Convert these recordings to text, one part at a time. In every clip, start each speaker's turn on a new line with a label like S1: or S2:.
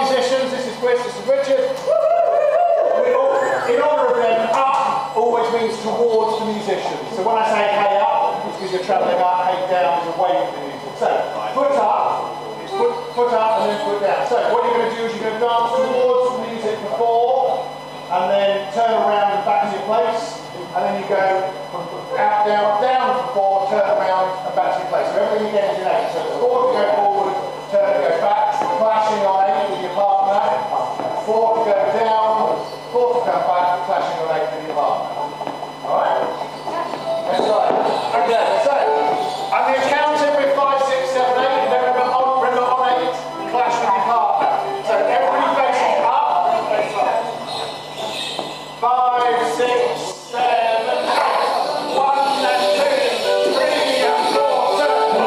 S1: musicians. This is Chris, this is Richard. In order of them, up always means towards the musicians. So when I say hey up, it's because you're travelling up, hey down is away from the music. So foot up, it's foot up and then foot down. So what you're going to do is you're going to dance towards the music before, and then turn around and back to your place, and then you go out, down, down for 4, turn around and back to your place. So everything again is in 8. So 4 to go forward, turn to go back, clashing on 8 with your partner, 4 to go down, 4 to come back, clashing on 8 with your partner. Alright? That's right. Okay, so I'm going to count it with 5, 6, 7, 8, and then remember on 8, clash with your partner. So everybody faces up. 5, 6, 7, 8. 1 and 2, 3 and 4, turn.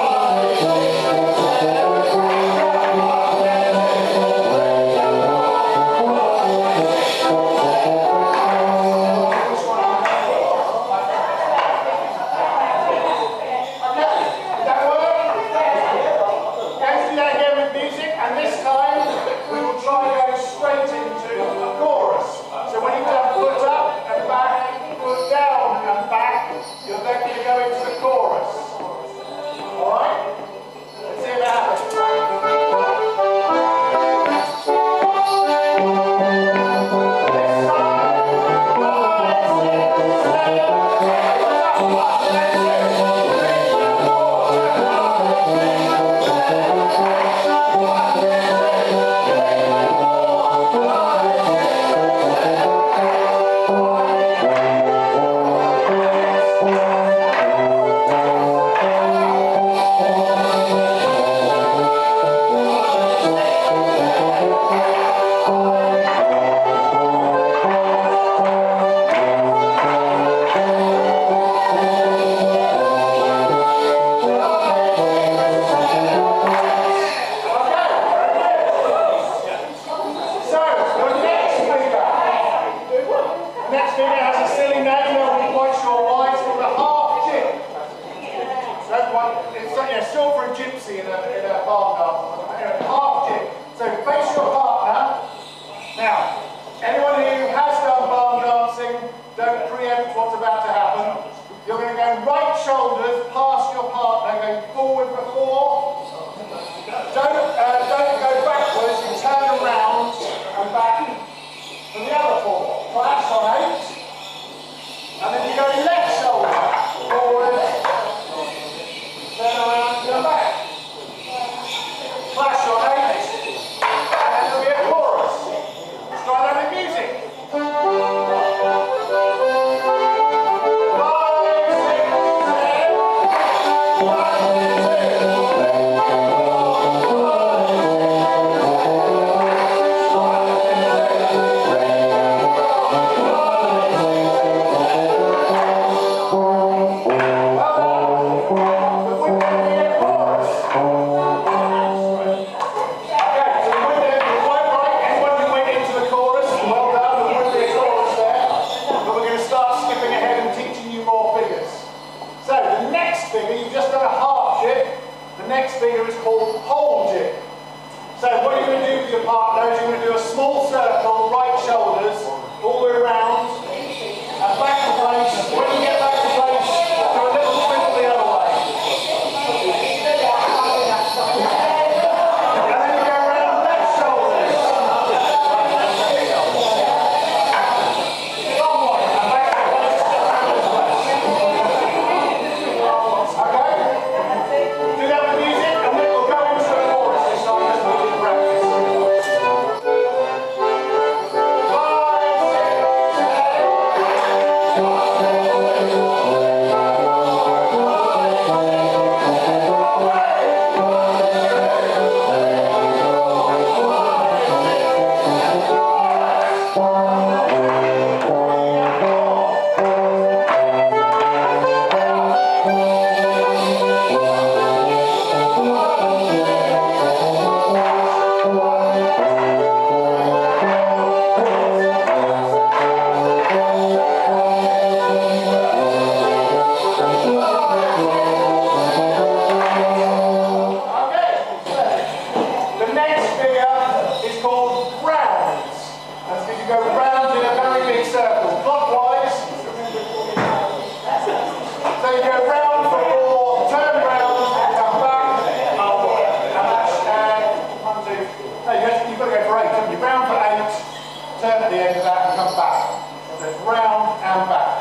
S1: 5, 6, 7,
S2: 5,
S1: turn at the end of that and come back. So it's round and back.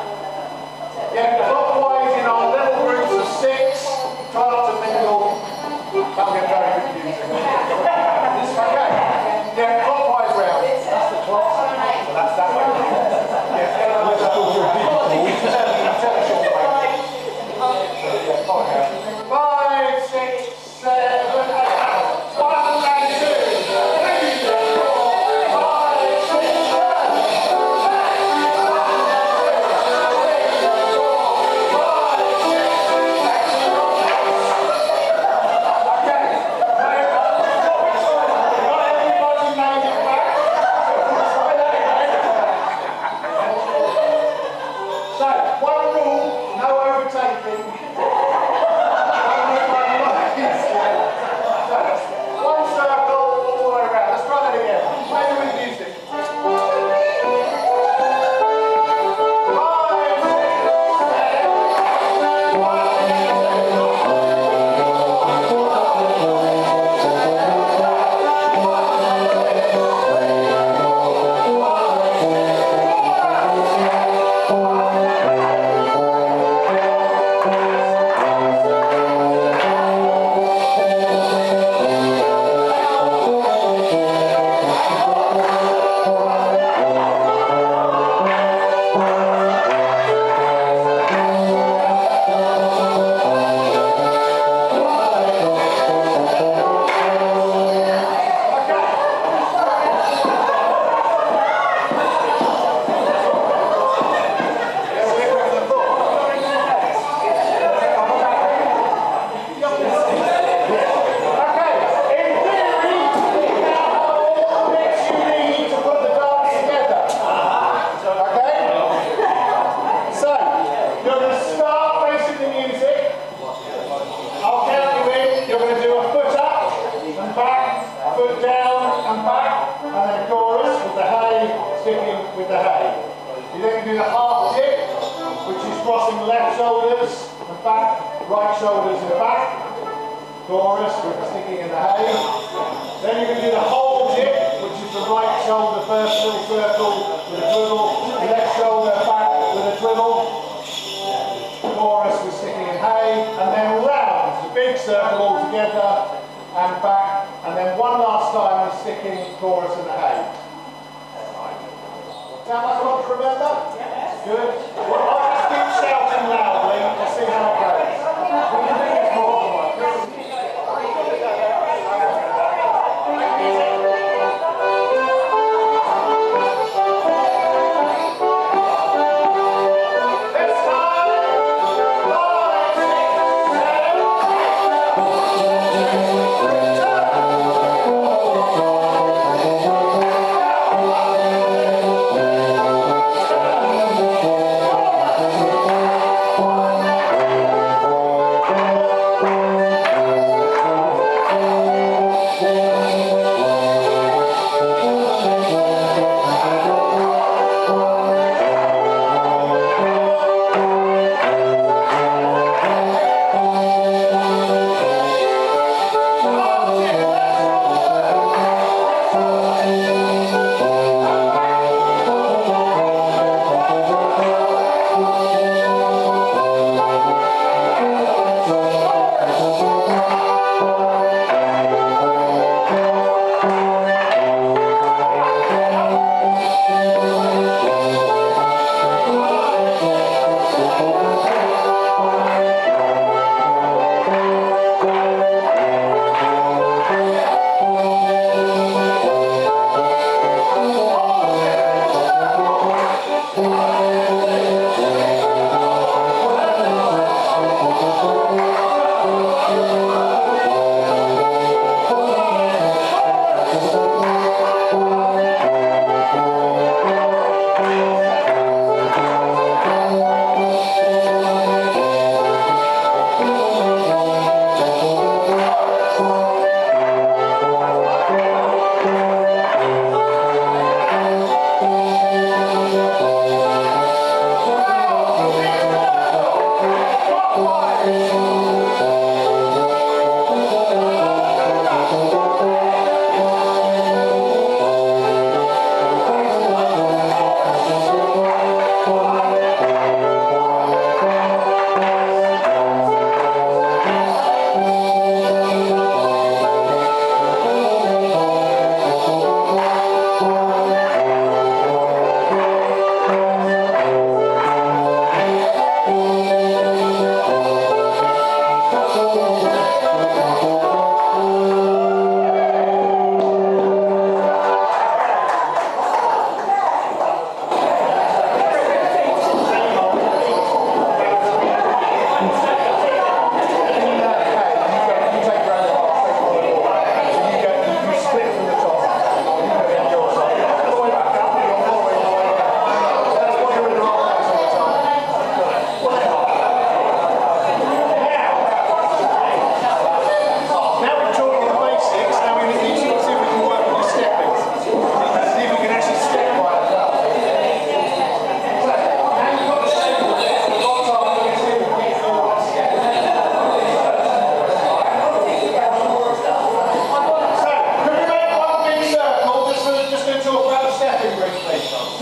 S1: Yeah, clockwise in our little groups of 6. Try not to mingle. That'll get very confusing. Okay. Yeah, clockwise round. That's the clock. So that's that way. Yeah, turn the short way. 5, 6, 7, 8. 1 and 2. 3, 4, 5, 6,
S2: 1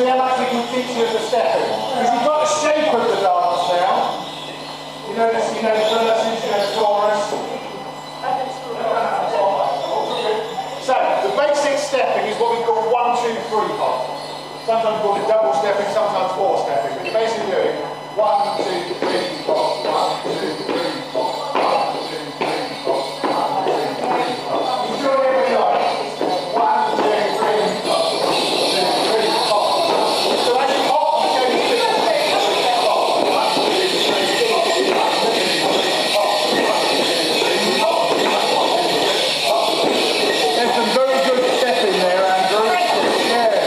S1: see how much we can teach you as a stepping. Because you've got the shape of the dance now. You know this, you know the verses, you know the chorus. So, the basic stepping is what we call 1, 2, 3 hop. Sometimes called it double stepping, sometimes 4 stepping. But you're basically doing 1, 2, 3 hop, 1, 2, 3 hop, 1, 2, 3 hop, 1, 2, 3 hop. You do it every night. 1, 2, 3 hop, 1, 2, 3 hop. So as you hop, you go to 6 hop, 1, 2, 3 hop, 1, 2, 3 hop, 1, 2, 3 hop. There's some very good stepping there, Andrew. Yeah.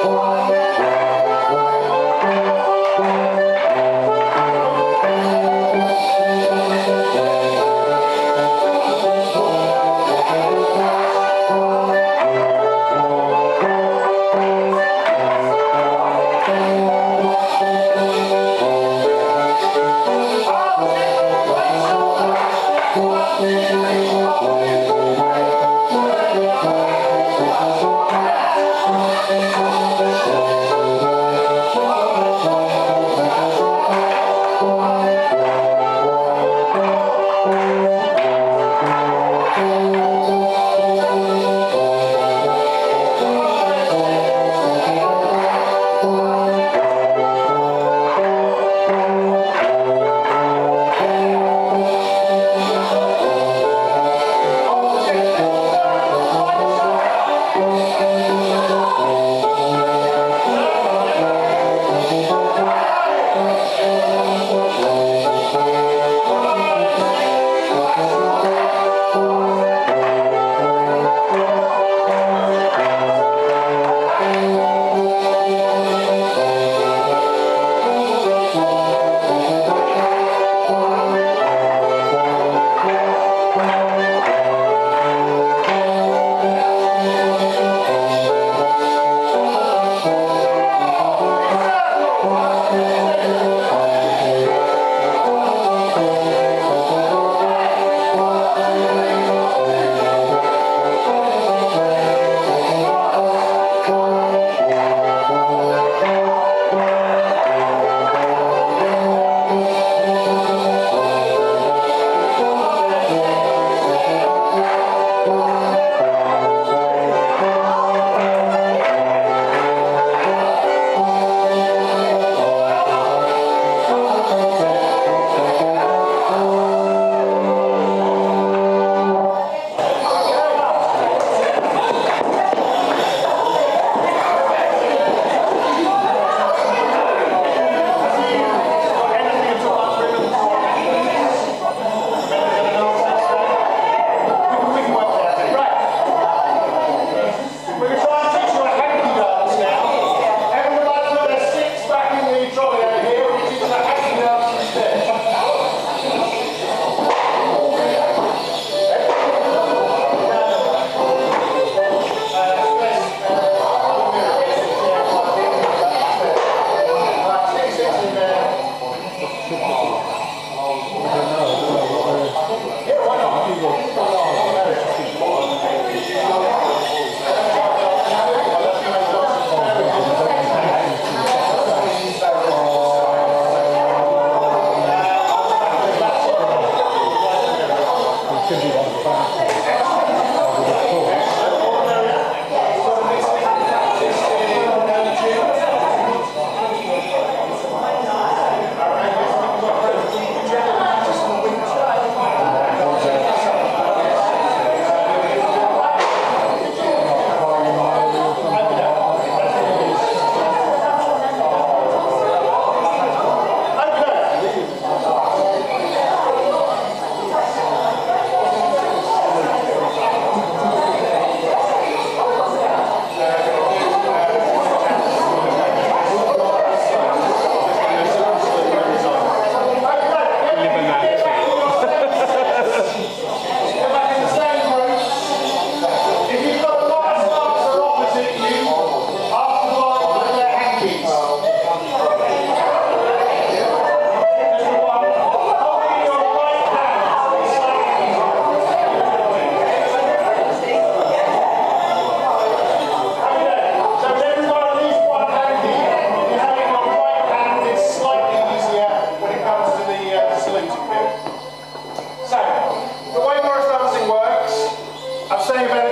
S2: One,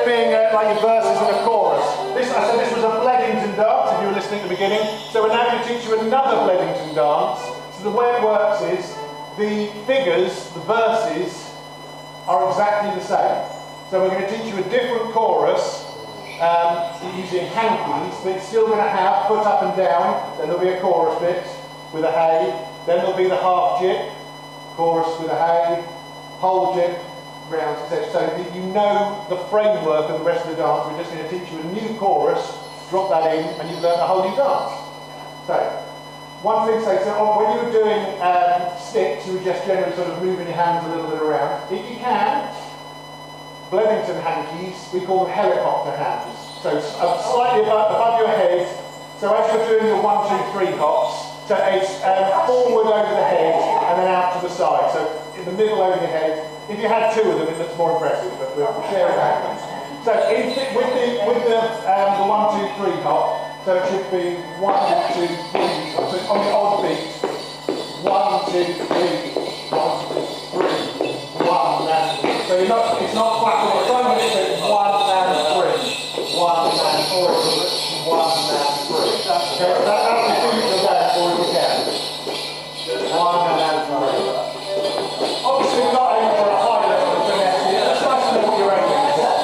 S1: it being like your verses and a chorus. I said this was a Bledington dance, if you were listening at the beginning. So we're now going to teach you another Bledington dance. So the way it works is, the figures, the verses, are exactly the same. So we're going to teach you a different chorus, using hankies, but it's still going to have foot up and down, then there'll be a chorus bit with a hey, then there'll be the half jig, chorus with a hey, whole jig, round, etc. So that you know the framework of the rest of the dance. We're just going to teach you a new chorus, drop that in, and you've learned a whole new dance. So, one thing to say, so when you were doing sticks, you were just generally sort of moving your hands a little bit around. If you can, Bledington hankies, we call them helicopter hands. So slightly above your head. So as you're doing your 1, 2, 3 hops, so it's forward over the head and then out to the side. So in the middle over your head. If you had 2 of them, it looks more impressive, but we'll share it out. So with the 1, 2, 3 hop, so it should be 1, 2, 3. So on the odd beat, 1, 2, 3, 1, 2, 3, 1 and 3. So it's not flat. We're trying to get it 1 and 3, 1 and 3, 1 and 3. Okay, that's the thing to that for you can. 1 and 3. Obviously, we're not aiming for a high level of finesse here. It's nice to know what you're aiming for.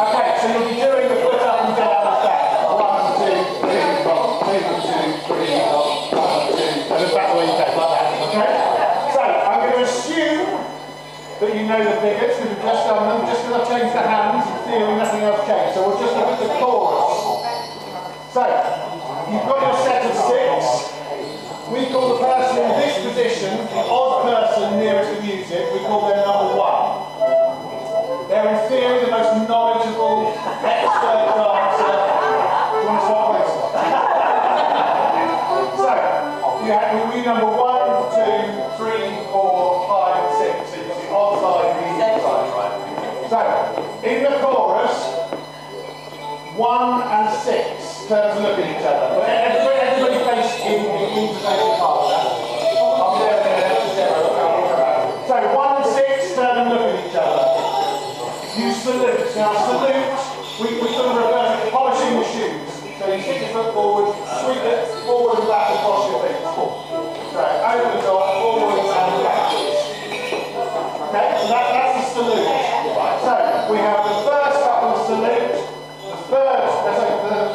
S1: Okay, so you'll be doing the foot up and down as that. 1, 2, 3, hop, 2, 2, 3, hop, 1, 2, and then back the way you go, like that. Okay? So, I'm going to assume that you know the figures, because we've just done them. Just because I've changed the hands, in theory, nothing else changed. So we'll just look at the chorus. So, you've got your set of sticks. We call the person in this position, the odd person nearest the music, we call them number 1. They're in theory the most knowledgeable, expert dancer. Do you want to swap places? So, we number 1, 2, 3, 4, 5, 6. So you got the odd side and the even side. So, in the chorus, 1 and 6 turn to look at each other. But everybody face in the face partner. So 1 and 6 turn and look at each other. You salute. Now salute, we sort of refer to polishing the shoes. So you stick your foot forward, sweep it forward and back across your feet. So over the top, forward and backwards. Okay, so that's the salute. So we have the first couple salute,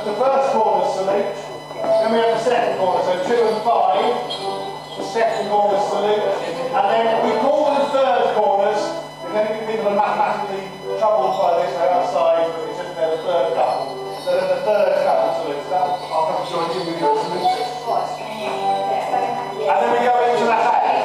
S1: the first corner salute, then we have the second corner, so 2 and 5, the second corner salute, and then we call them third corners. If any people are mathematically troubled by this, they're outside, but it's just they're the third couple. So then the third couple salutes. I'll come and join you with your salute. And then we go into the hay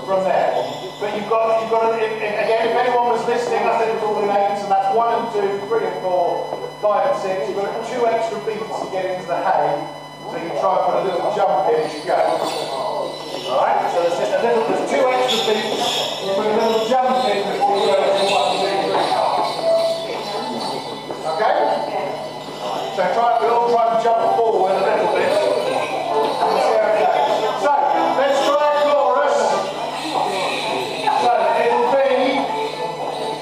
S1: from there. But you've got again, if anyone was listening, I said it was all in 8s, and that's 1 and 2, 3 and 4, 5 and 6. You've got 2 extra beats to get into the hay, so you try and put a little jump in as you go. Alright, so there's 2 extra beats, you put a little jump in before you go into 1, 2, 3. Okay? So we'll all try and jump forward a little bit. And we'll see how it goes. So, let's try a chorus. So, it'll be,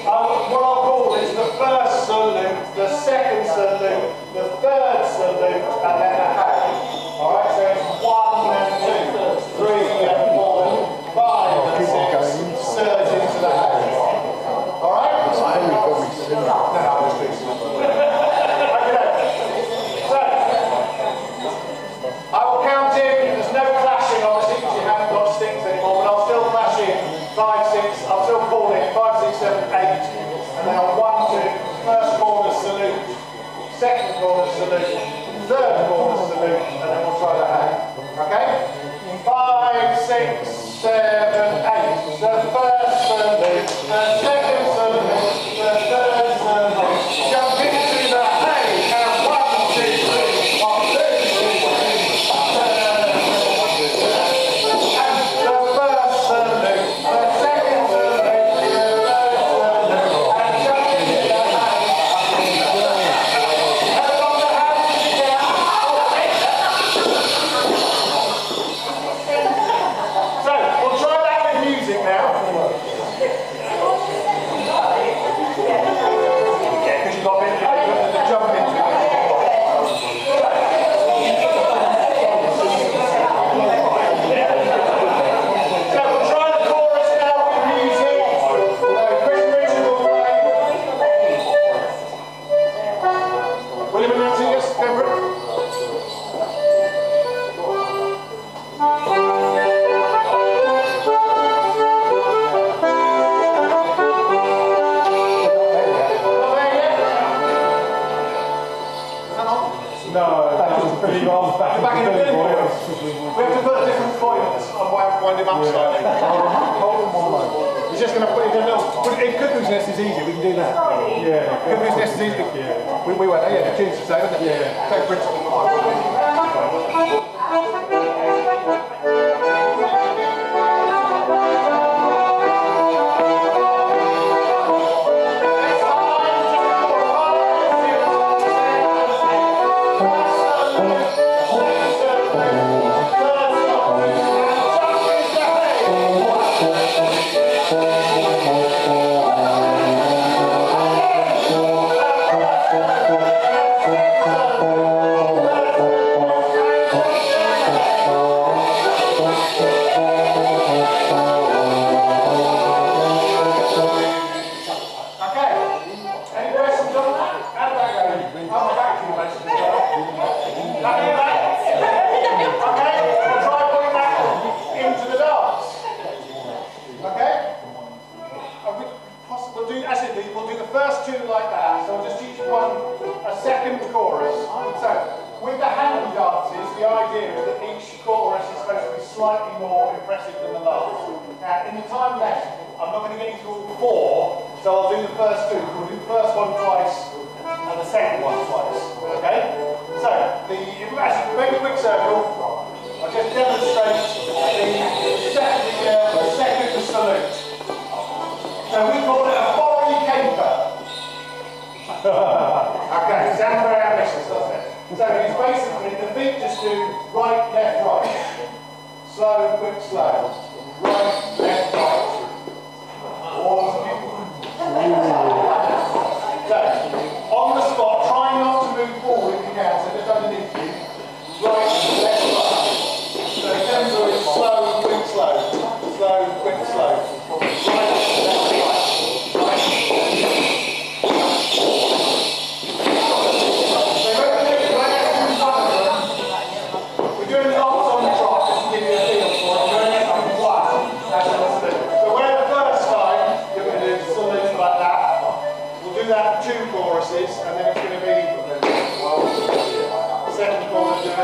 S1: what I'll call is the first salute, the second salute, the third salute, and then a hay. Alright, so it's 1 and 2, 3 and 4, 5 and 6, surge into the hay. Alright? I will count in, there's no clashing obviously because you haven't got sticks anymore, but I'll still clash in 5, 6, I'll still call in 5, 6, 7, 8, and then on 1, 2, first corner salute, second corner salute, third corner salute, and then we'll try the hay. Okay? 5, 6, 7, 8. The first salute, the second salute, the third salute, jump into the hay, and 1, 2, 3, 1, 2, 3. So, You're back in the billing voice. We have to put a different coin on wind him up slightly. He's just going to put it in a little... If Cuckoo's Nest is easy, we can do that. Yeah. Cuckoo's Nest is easy. Yeah. We went there, yeah, the tunes today, wasn't it? Yeah. Take principle. We'll do the first two like that, so I'll just teach you a second chorus. So, with the hand dances, the idea is that each chorus is supposed to be slightly more impressive than the last. Now, in the time left, I'm not going to get into all four, so I'll do the first two. We'll do the first one twice, and the second one twice, okay? So, if we actually make a quick circle, I'll just demonstrate the second salute. So we call it a caper. Okay, sounds very ambitious, doesn't it? So it's basically the feet just do right, left, right. Slow, quick, slow. Right, left, right. So, on the spot, try not to move forward if you can, so just underneath you. Right, left, right. So it turns out it's slow, quick, slow. Slow, quick, slow. Right, left, right. Two choruses, and then it's going to be second chorus do it,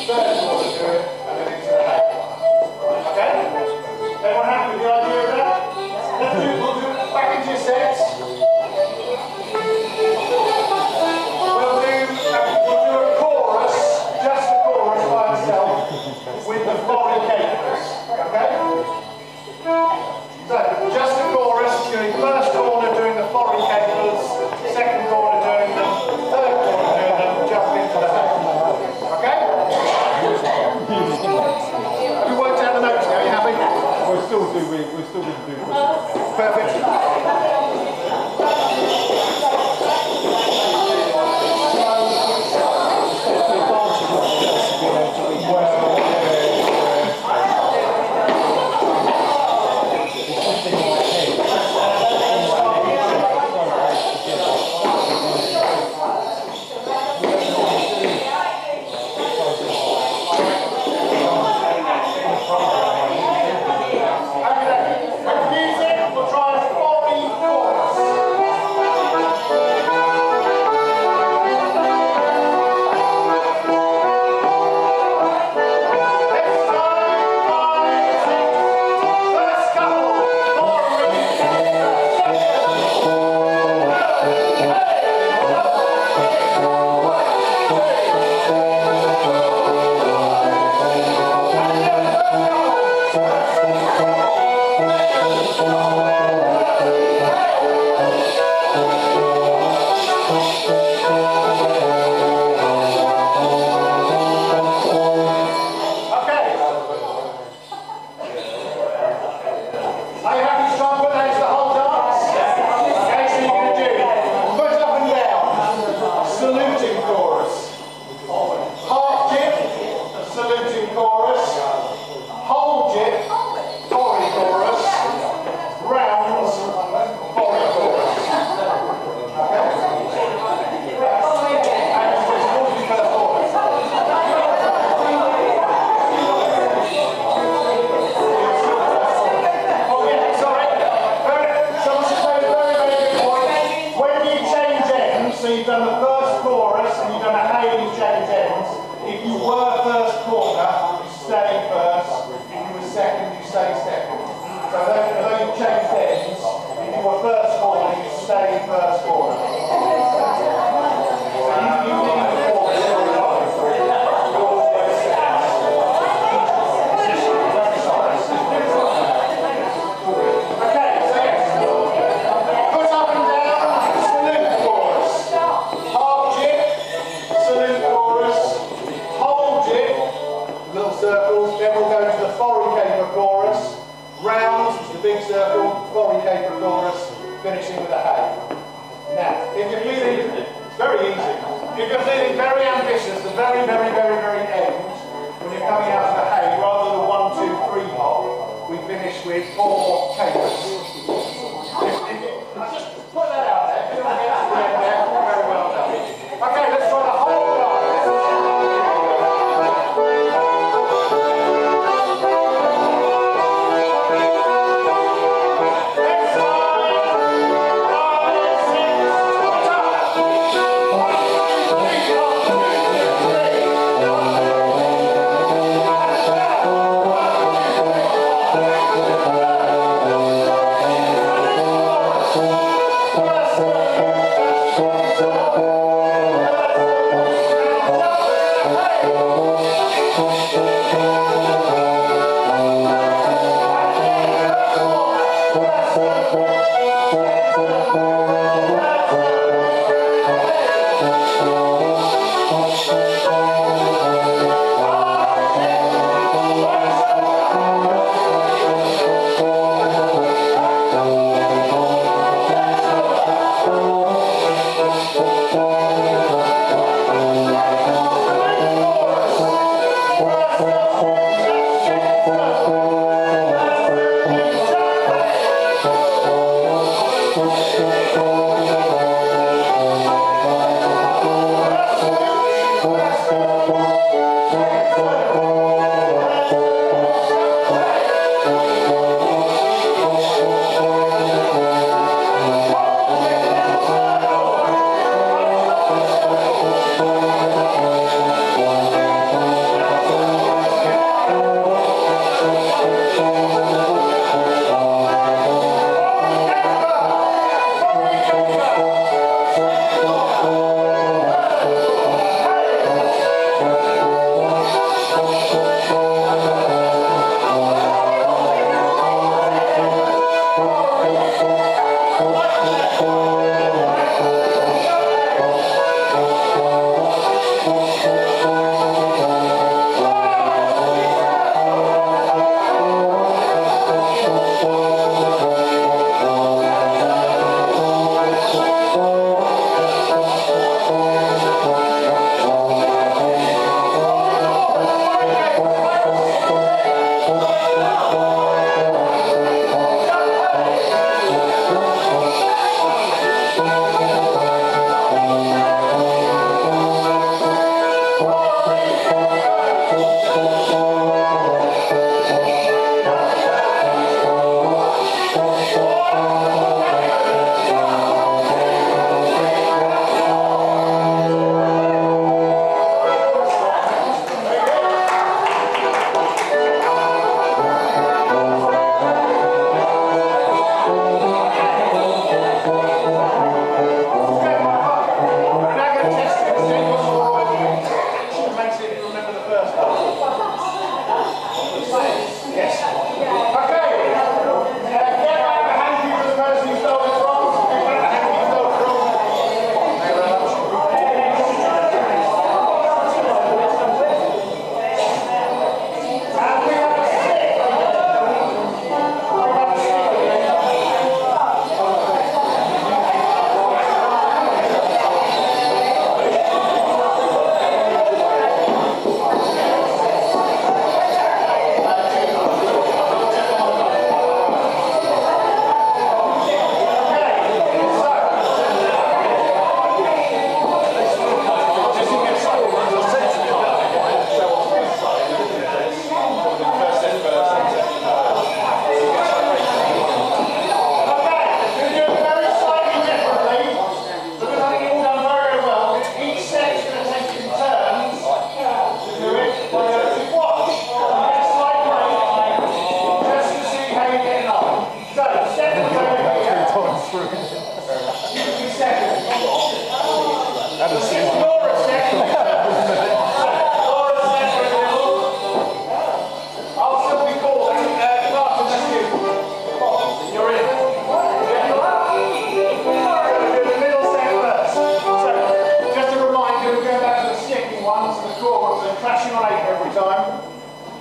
S1: third chorus do it, and then into the hay. Okay? Everyone happy with the idea of that? We'll do it back into your sets. We'll do a chorus, just a chorus by itself, with the foreign capers. Okay? So, just a chorus, doing first corner doing the foreign capers, second corner doing them, third corner doing them, jump into the hay. Okay? Have you worked out the notes now? Are you happy?
S2: We're still going to do
S1: perfect. If you were first corner, you stay first. If you were second, you stay second. So although you changed ends, if you were first corner, you stay first corner. So you need the chorus every time. Okay, so yes. Put up and down, salute chorus. Half jig, salute chorus. Hold jig, little circles, then we'll go to the foreign caper chorus. Round, the big circle, foreign caper chorus, finishing with a hey. Now, if you're feeling, it's very easy. If you're feeling very ambitious, the very, very, very, very end, when you're coming out of the hey, rather than 1, 2, 3 hop, we finish with 4 capers. Just put that out there. If you don't get to the end there, very well done. Okay, let's try the whole line.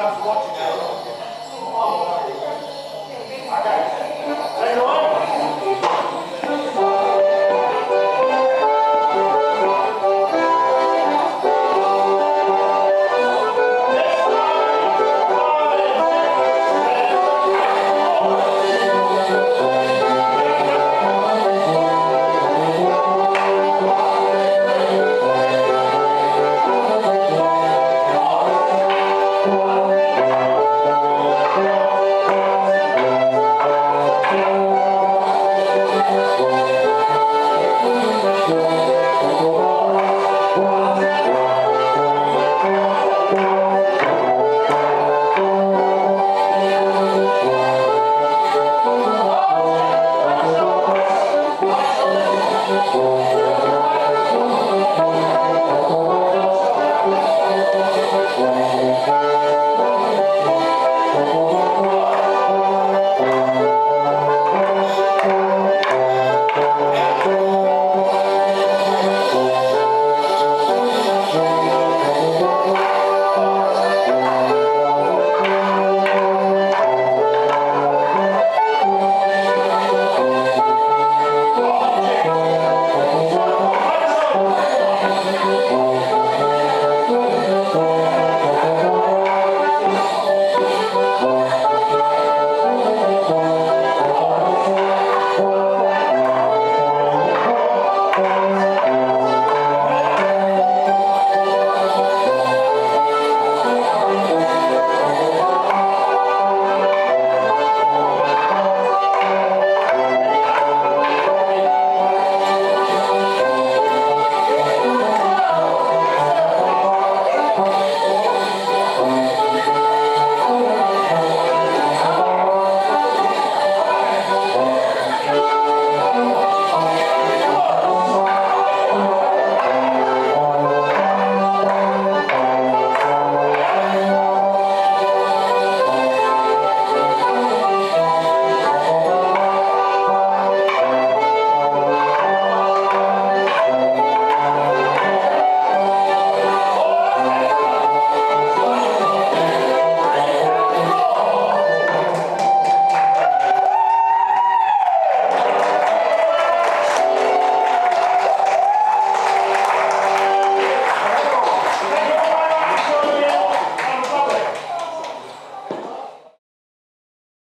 S1: come to watch